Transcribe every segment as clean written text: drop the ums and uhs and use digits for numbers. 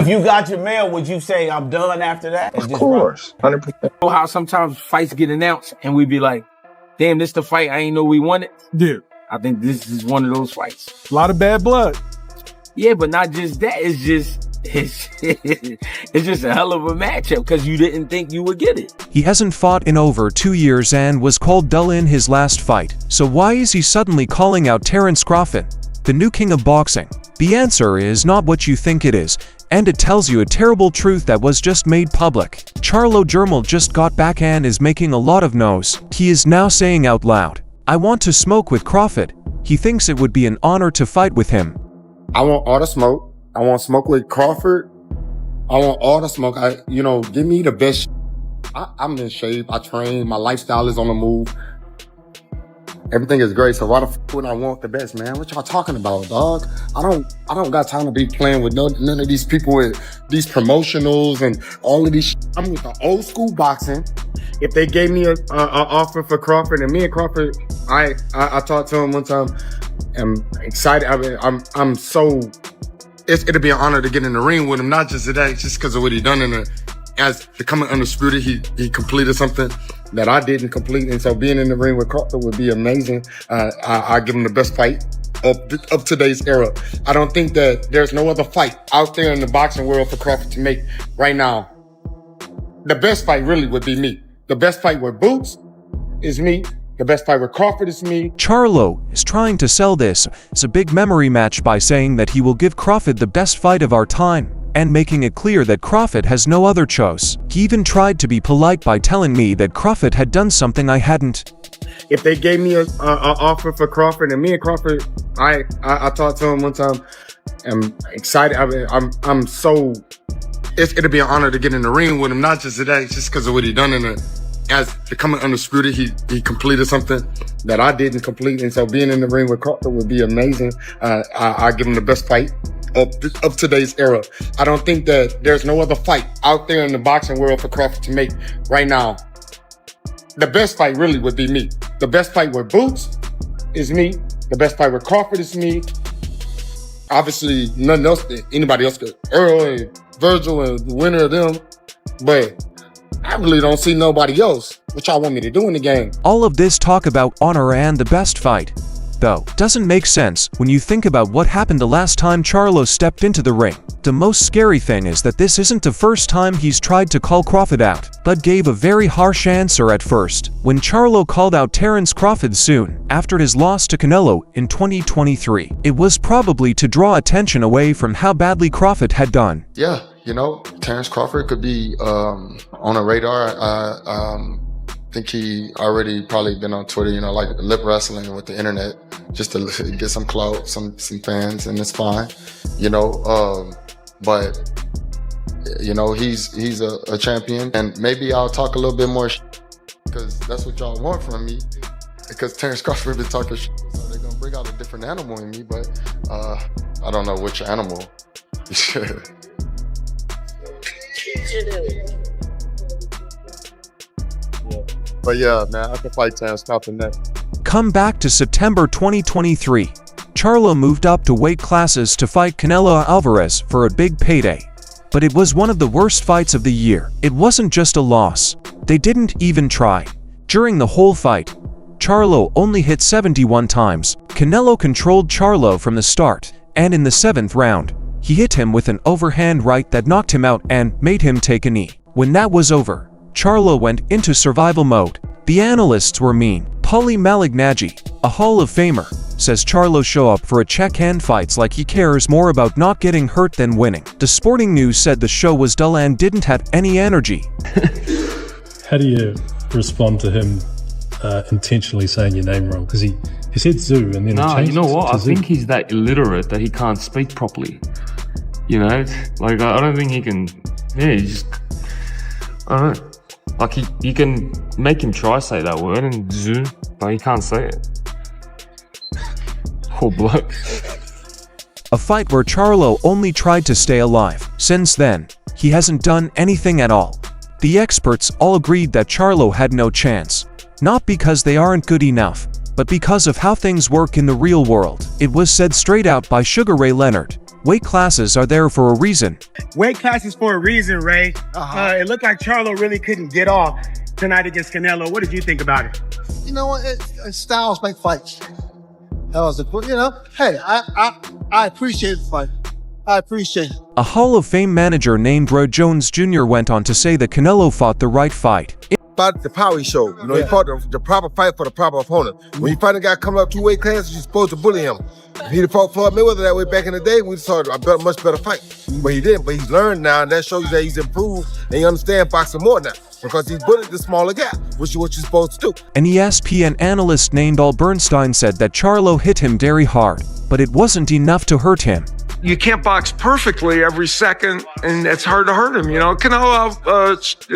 If you got your mail, would you say I'm done after that? Of course, 100%. How sometimes fights get announced and we be like, damn, this the fight I ain't know we wanted. Yeah. I think this is one of those fights. A lot of bad blood. Yeah, but not just that. It's just a hell of a matchup because you didn't think you would get it. He hasn't fought in over 2 years and was called dull in his last fight. So why is he suddenly calling out Terence Crawford, the new king of boxing? The answer is not what you think it is, and it tells you a terrible truth that was just made public. Jermell just got back and is making a lot of noise. He is now saying out loud, "I want to smoke with Crawford." He thinks it would be an honor to fight with him. I want all the smoke. I want smoke with Crawford. I want all the smoke. Give me the best. I'm in shape. I train. My lifestyle is on the move. Everything is great. So why the fuck would I want the best, man? What y'all talking about, dog? I don't got time to be playing with none of these people with these promotionals and all of these I'm with the old school boxing. If they gave me a offer for Crawford, and me and Crawford, I talked to him one time. I'm excited. I'm so. It'll be an honor to get in the ring with him, not just today, just because of what he done as becoming undisputed. He completed something that I didn't complete, and so being in the ring with Crawford would be amazing. I give him the best fight of today's era. I don't think that there's no other fight out there in the boxing world for Crawford to make right now. The best fight really would be me. The best fight with Boots is me. The best fight with Crawford is me. Charlo is trying to sell this as a big memory match by saying that he will give Crawford the best fight of our time, and making it clear that Crawford has no other choice. He even tried to be polite by telling me that Crawford had done something I hadn't. If they gave me a offer for Crawford, and me and Crawford, I talked to him one time. I'm excited. I'm so. It'll be an honor to get in the ring with him, not just today, just because of what he done as becoming undisputed. He completed something that I didn't complete, and so being in the ring with Crawford would be amazing. I give him the best fight of today's era. I don't think that there's no other fight out there in the boxing world for Crawford to make right now. The best fight really would be me. The best fight with Boots is me. The best fight with Crawford is me. Obviously, nothing else that anybody else could. Earl and Virgil and the winner of them, but I really don't see nobody else. What y'all want me to do in the game? All of this talk about honor and the best fight, though, doesn't make sense when you think about what happened the last time Charlo stepped into the ring. The most scary thing is that this isn't the first time he's tried to call Crawford out, but gave a very harsh answer at first, when Charlo called out Terence Crawford soon after his loss to Canelo in 2023. It was probably to draw attention away from how badly Crawford had done. Yeah, Terence Crawford could be on a radar. I think he already probably been on Twitter, like lip wrestling with the internet, just to get some clout, some fans, and it's fine, but he's a champion, and maybe I'll talk a little bit more because that's what y'all want from me, because Terence Crawford been talking so they're gonna bring out a different animal in me, but I don't know which animal. But yeah, man, I can fight Terence Crawford next. Come back to September 2023. Charlo moved up to weight classes to fight Canelo Alvarez for a big payday. But it was one of the worst fights of the year. It wasn't just a loss. They didn't even try. During the whole fight, Charlo only hit 71 times. Canelo controlled Charlo from the start, and in the 7th round, he hit him with an overhand right that knocked him out and made him take a knee. When that was over, Charlo went into survival mode. The analysts were mean. Paulie Malignaggi, a Hall of Famer, says Charlo show up for a check and fights like he cares more about not getting hurt than winning. The Sporting News said the show was dull and didn't have any energy. How do you respond to him intentionally saying your name wrong? Because he said Zoo and then no, changed you know what? to I Zoo. think he's that illiterate that he can't speak properly. Like I don't think he can. Yeah, he just. I don't know. Like you can make him try say that word and Zoo, but he can't say it. Poor bloke. A fight where Charlo only tried to stay alive. Since then, he hasn't done anything at all. The experts all agreed that Charlo had no chance. Not because they aren't good enough, but because of how things work in the real world. It was said straight out by Sugar Ray Leonard, Weight classes are there for a reason. Weight classes for a reason, Ray. It looked like Charlo really couldn't get off tonight against Canelo. What did you think about it? You know what? Styles make fights. That was hey, I appreciate the fight. I appreciate it. A Hall of Fame manager named Roy Jones Jr. went on to say that Canelo fought the right fight. About the power he showed. You know, he fought the proper fight for the proper opponent. When you fight a guy coming up 2 weight classes, you're supposed to bully him. If he'd fought Floyd Mayweather that way back in the day, we'd saw a much better fight. But he didn't. But he's learned now, and that shows you that he's improved, and he understands boxing more now. Because he's bullied the smaller guy, which is what you're supposed to do. An ESPN analyst named Al Bernstein said that Charlo hit him very hard, but it wasn't enough to hurt him. You can't box perfectly every second, and it's hard to hurt him. You know, Canelo,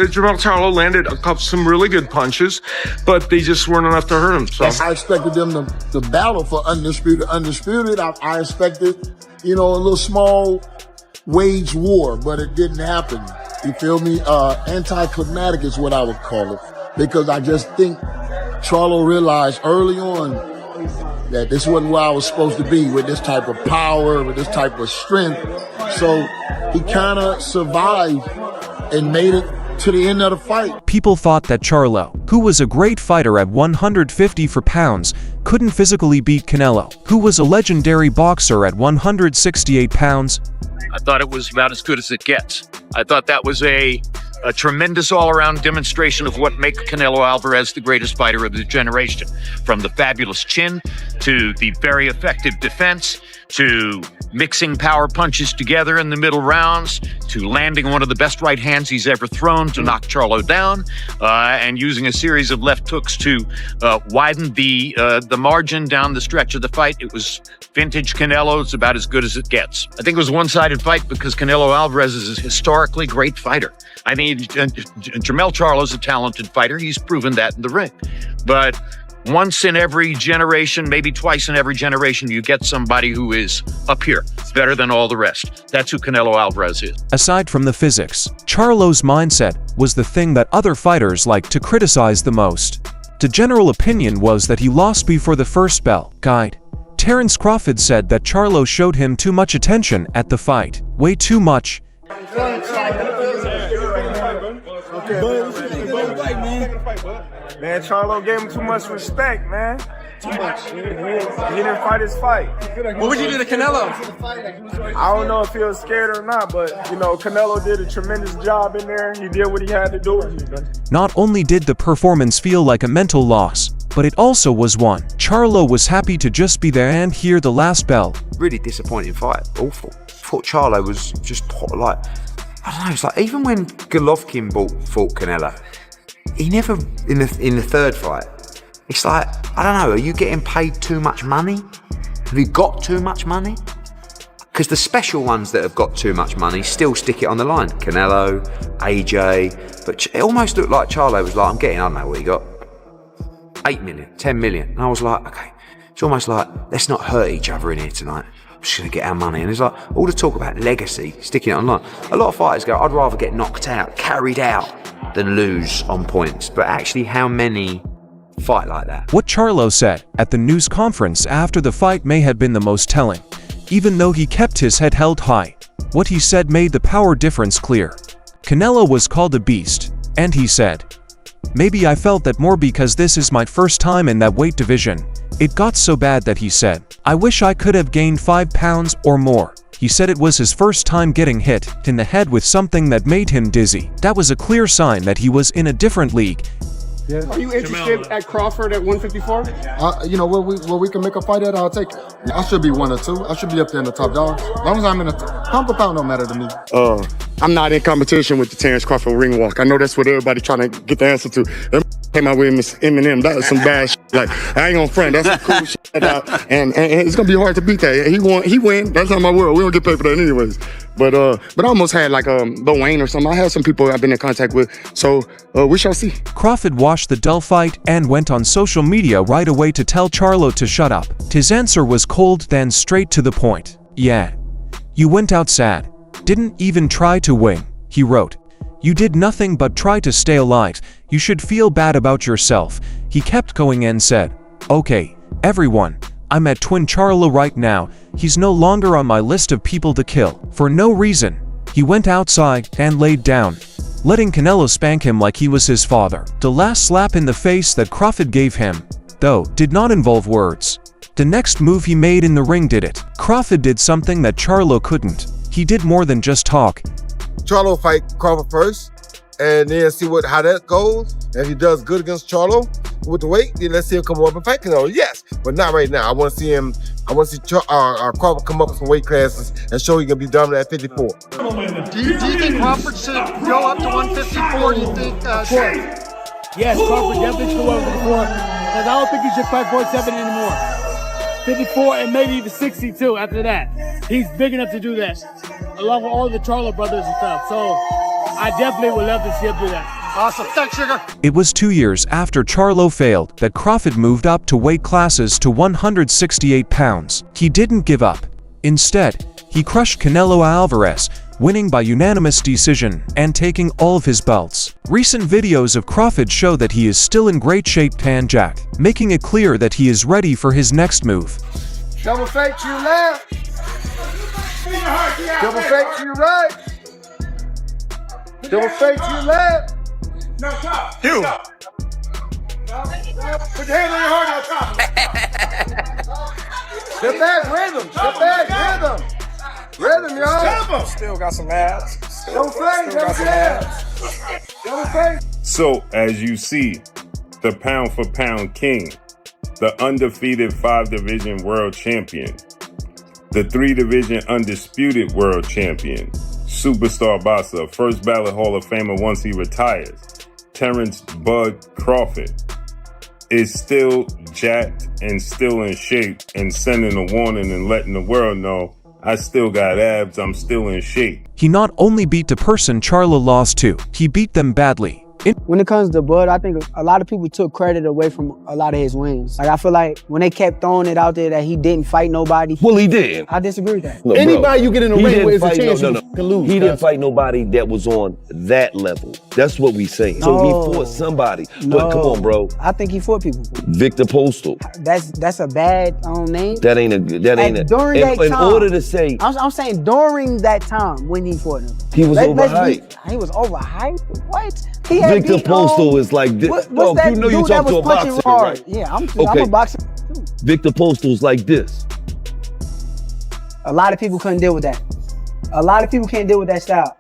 Jermell Charlo landed some really good punches, but they just weren't enough to hurt him. So I expected them to battle for undisputed. I expected, a little small wage war, but it didn't happen. You feel me? Anticlimactic is what I would call it, because I just think Charlo realized early on that this wasn't where I was supposed to be with this type of power, with this type of strength. So he kind of survived and made it to the end of the fight. People thought that Charlo, who was a great fighter at 154 pounds, couldn't physically beat Canelo, who was a legendary boxer at 168 pounds. I thought it was about as good as it gets. I thought that was a tremendous all-around demonstration of what makes Canelo Alvarez the greatest fighter of the generation. From the fabulous chin, to the very effective defense, to mixing power punches together in the middle rounds, to landing one of the best right hands he's ever thrown to knock Charlo down, and using a series of left hooks to widen the margin down the stretch of the fight. It was vintage Canelo. It's about as good as it gets. I think it was a one-sided fight because Canelo Alvarez is a historically great fighter. I mean, Jermell Charlo is a talented fighter. He's proven that in the ring. But once in every generation, maybe twice in every generation, you get somebody who is up here, better than all the rest. That's who Canelo Alvarez is. Aside from the physics, Charlo's mindset was the thing that other fighters like to criticize the most. The general opinion was that he lost before the first bell. Guide Terence Crawford said that Charlo showed him too much attention at the fight. Way too much. Man, Charlo gave him too much respect, man. Too much. He didn't fight his fight. What would you do to Canelo? I don't know if he was scared or not, but, Canelo did a tremendous job in there. He did what he had to do. Not only did the performance feel like a mental loss, but it also was one. Charlo was happy to just be there and hear the last bell. Really disappointing fight. Awful. I thought Charlo was just like, I don't know, it's like even when Golovkin fought Canelo, he never, in the third fight, it's like, I don't know, are you getting paid too much money? Have you got too much money? Because the special ones that have got too much money still stick it on the line. Canelo, AJ, but it almost looked like Charlo was like, I'm getting, I don't know what he got, 8 million, 10 million. And I was like, okay, it's almost like, let's not hurt each other in here tonight. I'm just going to get our money. And it's like, all the talk about legacy, sticking it online. A lot of fighters go, I'd rather get knocked out, carried out, than lose on points. But actually, how many fight like that? What Charlo said at the news conference after the fight may have been the most telling. Even though he kept his head held high, what he said made the power difference clear. Canelo was called a beast, and he said, "Maybe I felt that more because this is my first time in that weight division. It got so bad that he said, I wish I could have gained 5 pounds or more." He said it was his first time getting hit in the head with something that made him dizzy. That was a clear sign that he was in a different league. Yeah. Are you interested at Crawford at 154? Where we can make a fight at, I'll take it. I should be 1 or 2. I should be up there in the top dogs. As long as I'm in the pound for pound, don't matter to me. I'm not in competition with the Terence Crawford ring walk. I know that's what everybody trying to get the answer to. Them came out with Miss Eminem. That was some bad shit. Like, I ain't gonna front. That's some cool shit. And it's gonna be hard to beat that. He win. That's not my world. We don't get paid for that anyways. But I almost had like Lil Wayne or something. I have some people I've been in contact with. So we shall see. Crawford watched the dull fight and went on social media right away to tell Charlo to shut up. His answer was cold, then straight to the point. "Yeah. You went out sad. Didn't even try to win," he wrote. "You did nothing but try to stay alive. You should feel bad about yourself." He kept going and said, "Okay, everyone, I'm at Twin Charlo right now. He's no longer on my list of people to kill. For no reason. He went outside and laid down, letting Canelo spank him like he was his father. The last slap in the face that Crawford gave him, though, did not involve words. The next move he made in the ring did it. Crawford did something that Charlo couldn't. He did more than just talk. Charlo fight Crawford first, and then see how that goes. If he does good against Charlo with the weight, then let's see him come up and fight Canelo. Yes, but not right now. I want to see him. I want to see Crawford come up with some weight classes and show he can be dominant at 54. Do you think Crawford should go up to 154? You think? Yes, Crawford definitely should go up to 54. Because I don't think he should fight 47 anymore. 54 and maybe even 62 after that. He's big enough to do that, along with all the Charlo brothers and stuff. So I definitely would love to see him do that. Awesome. Thanks, Sugar. It was 2 years after Charlo failed that Crawford moved up to weight classes to 168 pounds. He didn't give up. Instead, he crushed Canelo Alvarez, winning by unanimous decision and taking all of his belts. Recent videos of Crawford show that he is still in great shape pan-jack, making it clear that he is ready for his next move. Double fake to your left. Double fake to your right. Double fake to your left. No, top. You. Put your hand on your heart on top. Step back, rhythm. Step back, rhythm. Rhythm, y'all. Still got some abs. Double fake, double fake. Double fake. So, as you see, the pound for pound king, the undefeated 5-division world champion, the 3-division undisputed world champion, superstar boxer, first ballot Hall of Famer once he retires, Terence Bud Crawford, is still jacked and still in shape and sending a warning and letting the world know, I still got abs, I'm still in shape. He not only beat the person Charlo lost to, he beat them badly. When it comes to Bud, I think a lot of people took credit away from a lot of his wins. Like, I feel like when they kept throwing it out there that he didn't fight nobody. Well, he did. I disagree with that. Look, Anybody bro, you get in the ring with is a chance you can lose. He didn't fight nobody that was on that level. That's what we saying. So he fought somebody. But come on, bro. I think he fought people. Victor Postal. That's a bad name. That ain't a good. That ain't a. During that time. In order to say, I'm saying during that time when he fought him. He was overhyped. He was overhyped. What? He had Victor Postal is like this. What's that you know dude you that talk to was a punching boxer, hard? right? Yeah, I'm a boxer too. Victor Postal's like this. A lot of people couldn't deal with that. A lot of people can't deal with that style.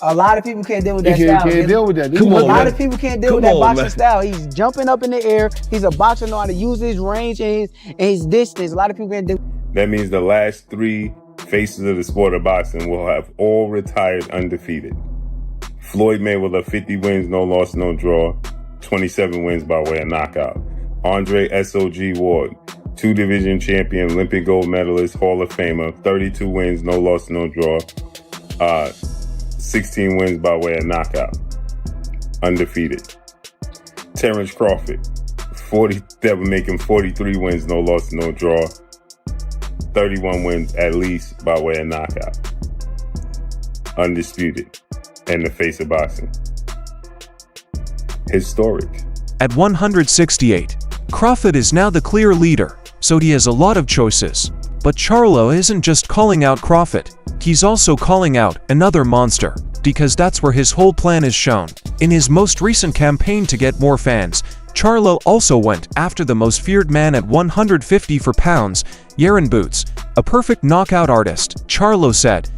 A lot of people can't deal with that style. Can't deal with that. A lot of people can't deal with that boxing style. He's jumping up in the air. He's a boxer, know how to use his range and his distance. A lot of people can't do. That means the last 3 faces of the sport of boxing will have all retired undefeated. Floyd Mayweather, 50 wins, no loss, no draw, 27 wins by way of knockout. Andre S.O.G. Ward, 2-division champion, Olympic gold medalist, Hall of Famer, 32 wins, no loss, no draw, 16 wins by way of knockout, undefeated. Terence Crawford, that would make him 43 wins, no loss, no draw, 31 wins at least by way of knockout, undisputed. In the face of boxing. Historic. At 168, Crawford is now the clear leader, so he has a lot of choices. But Charlo isn't just calling out Crawford, he's also calling out another monster, because that's where his whole plan is shown. In his most recent campaign to get more fans, Charlo also went after the most feared man at 154 pounds, Yaron Boots, a perfect knockout artist. Charlo said,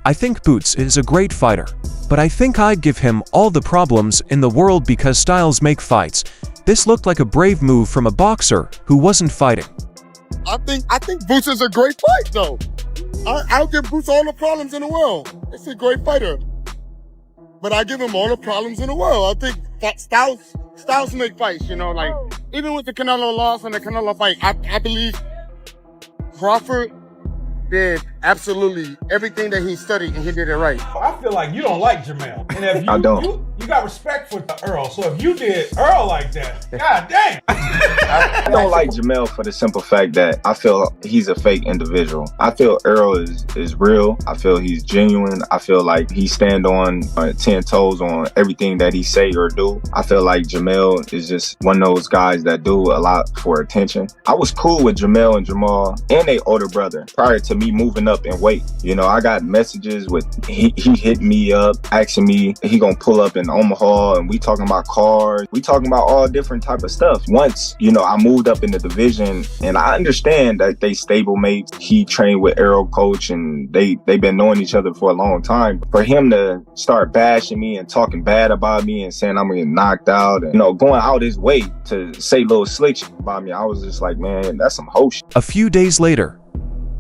I think Boots is a great fighter, but I think I'd give him all the problems in the world because styles make fights. This looked like a brave move from a boxer who wasn't fighting. I think Boots is a great fight, though. I'll give Boots all the problems in the world. It's a great fighter. But I give him all the problems in the world. I think that styles make fights, you know, like, even with the Canelo loss and the Canelo fight, I believe Crawford did absolutely everything that he studied, and he did it right. I feel like you don't like Jermell. And if you, I don't. You got respect for Earl. So if you did Earl like that, god dang. I don't like Jermell for the simple fact that I feel he's a fake individual. I feel Earl is real. I feel he's genuine. I feel like he stand on 10 toes on everything that he say or do. I feel like Jermell is just one of those guys that do a lot for attention. I was cool with Jermell and Jamal and their older brother prior to me moving up in weight. You know, I got messages with he hit me up asking me he gonna pull up in Omaha, and we talking about cars. We talking about all different type of stuff. Once, you know, I moved up in the division, and I understand that they stable mates. He trained with Arrow Coach, and they've been knowing each other for a long time. For him to start bashing me and talking bad about me and saying I'm gonna get knocked out, and, you know, going out his way to say little slick shit about me, I was just like, man, that's some hoe shit. A few days later,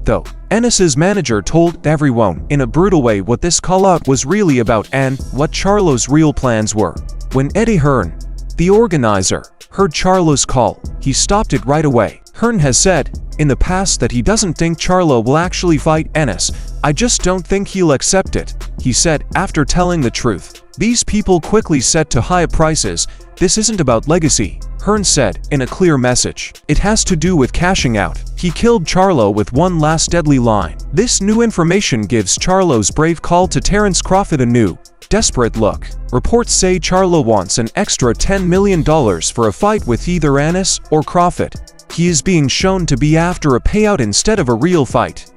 though, Ennis's manager told everyone in a brutal way what this call-out was really about and what Charlo's real plans were. When Eddie Hearn, the organizer, heard Charlo's call, he stopped it right away. Hearn has said in the past that he doesn't think Charlo will actually fight Ennis. I just don't think he'll accept it, he said after telling the truth. These people quickly set to high prices. This isn't about legacy, Hearn said in a clear message. It has to do with cashing out. He killed Charlo with one last deadly line. This new information gives Charlo's brave call to Terence Crawford a new, desperate look. Reports say Charlo wants an extra $10 million for a fight with either Ennis or Crawford. He is being shown to be after a payout instead of a real fight.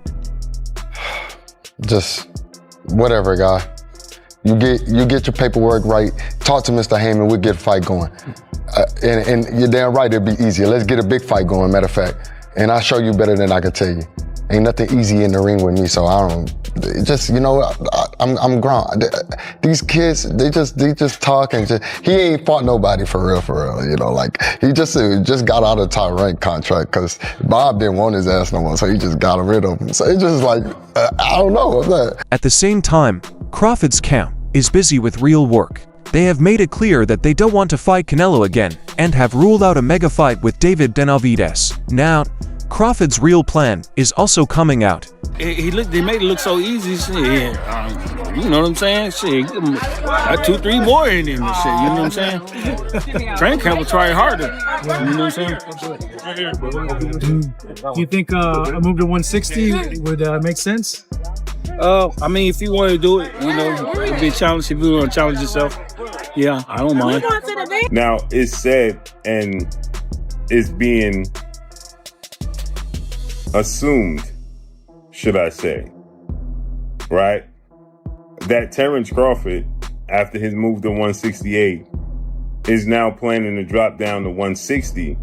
Just whatever, guy. You get your paperwork right. Talk to Mr. Heyman. We'll get a fight going. And you're damn right, it'll be easier. Let's get a big fight going, matter of fact. And I'll show you better than I can tell you. Ain't nothing easy in the ring with me, so I don't. Just, you know, I'm grown. These kids, they just talk and just. He ain't fought nobody for real. You know, like he just got out of top rank contract because Bob didn't want his ass no more, so he just got rid of him. So it's just like I don't know. At the same time, Crawford's camp is busy with real work. They have made it clear that they don't want to fight Canelo again and have ruled out a mega fight with David Benavidez. Now, Crawford's real plan is also coming out. They made it look so easy. Shit. You know what I'm saying? Shit, got 2-3 more in him and shit. You know what I'm saying? Train camp will try harder. You know what I'm saying? Do you think a move to 160 would make sense? I mean, if you want to do it, you know, it'd be a challenge. If you want to challenge yourself, yeah, I don't mind. Now, it's said and it's being assumed, should I say, right, that Terence Crawford, after his move to 168, is now planning to drop down to 160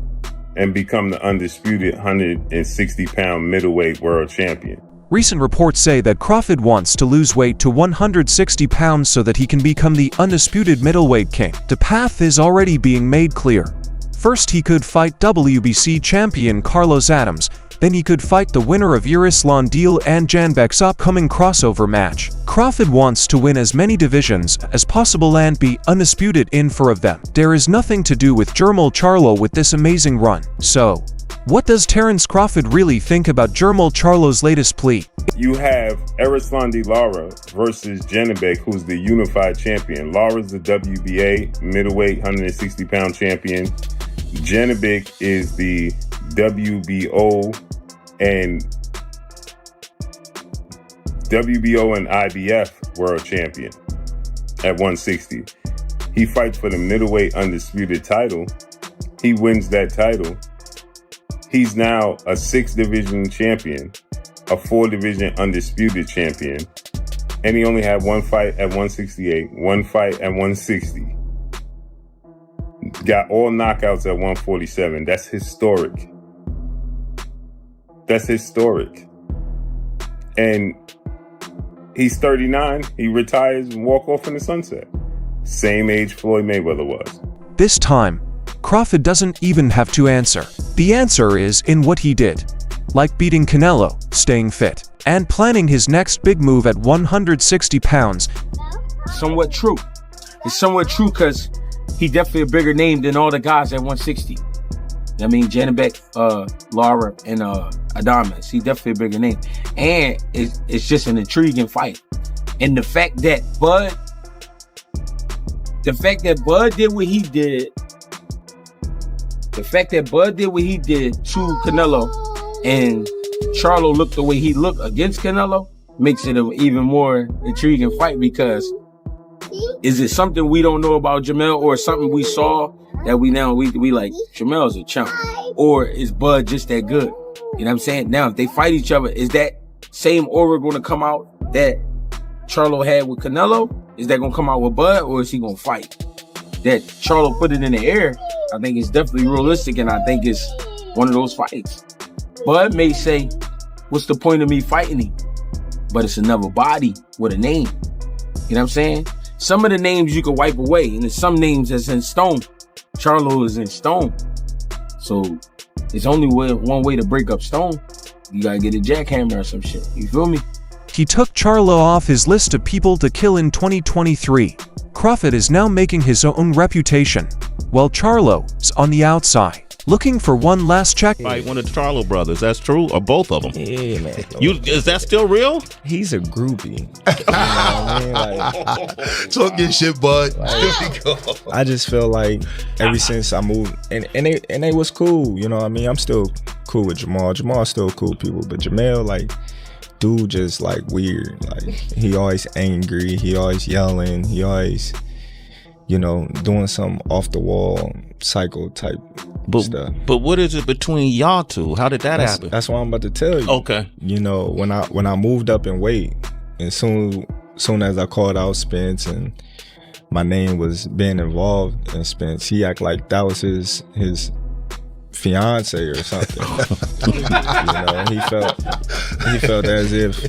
and become the undisputed 160-pound middleweight world champion. Recent reports say that Crawford wants to lose weight to 160 pounds so that he can become the undisputed middleweight king. The path is already being made clear. First, he could fight WBC champion Carlos Adams. Then he could fight the winner of Iris Londil and Janbek's upcoming crossover match. Crawford wants to win as many divisions as possible and be undisputed in 4 of them. There is nothing to do with Jermell Charlo with this amazing run. So, what does Terence Crawford really think about Jermell Charlo's latest plea? You have Erislandy Lara versus Janbek, who's the unified champion. Lara's the WBA middleweight 160-pound champion. Janbek is the WBO and IBF world champion at 160. He fights for the middleweight undisputed title. He wins that title. He's now a 6-division champion, a 4-division undisputed champion, and he only had one fight at 168, one fight at 160. Got all knockouts at 147. That's historic. That's historic. And he's 39. He retires and walk off in the sunset. Same age Floyd Mayweather was. This time, Crawford doesn't even have to answer. The answer is in what he did. Like beating Canelo, staying fit, and planning his next big move at 160 pounds. Somewhat true. It's somewhat true because he's definitely a bigger name than all the guys at 160. I mean, Janabek, Lara, and Adames. He's definitely a bigger name. And it's just an intriguing fight. And the fact that Bud did what he did, to Canelo, and Charlo looked the way he looked against Canelo, makes it an even more intriguing fight, because is it something we don't know about Jermell, or something we saw that we like, Jermell's a chump, or is Bud just that good? You know what I'm saying? Now, if they fight each other, is that same aura going to come out that Charlo had with Canelo? Is that going to come out with Bud, or is he going to fight? That Charlo put it in the air, I think it's definitely realistic, and I think it's one of those fights. Bud may say, what's the point of me fighting him? But it's another body with a name. You know what I'm saying? Some of the names you can wipe away, and there's some names that's in stone. Charlo is in stone. So there's only one way to break up stone. You gotta get a jackhammer or some shit. You feel me? He took Charlo off his list of people to kill in 2023. Crawford is now making his own reputation, while Charlo is on the outside, looking for one last check. Right, one of the Charlo brothers, that's true? Or both of them? Yeah, man. Is that still real? He's a groupie. You know what I mean? Like, talk your shit, bud. I just feel like ever since I moved, and they was cool, you know what I mean? I'm still cool with Jermell. Jermell's still cool people, but Jermell, like, dude just like weird. Like, he always angry, he always yelling, he always, you know, doing some off the wall psycho type stuff. But what is it between y'all two? How did that happen? That's what I'm about to tell you. Okay. You know, when I moved up in weight, and soon as I called out Spence and my name was being involved in Spence, he act like that was his fiance or something. You know, he felt as if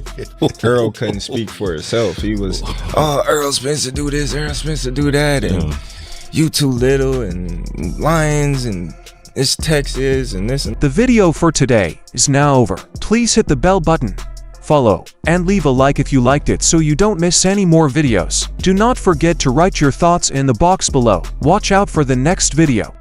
Earl couldn't speak for herself. He was, Earl Spencer do this, Earl Spencer do that, and you too little, and Lions, and it's Texas, and this. And the video for today is now over. Please hit the bell button, follow, and leave a like if you liked it so you don't miss any more videos. Do not forget to write your thoughts in the box below. Watch out for the next video.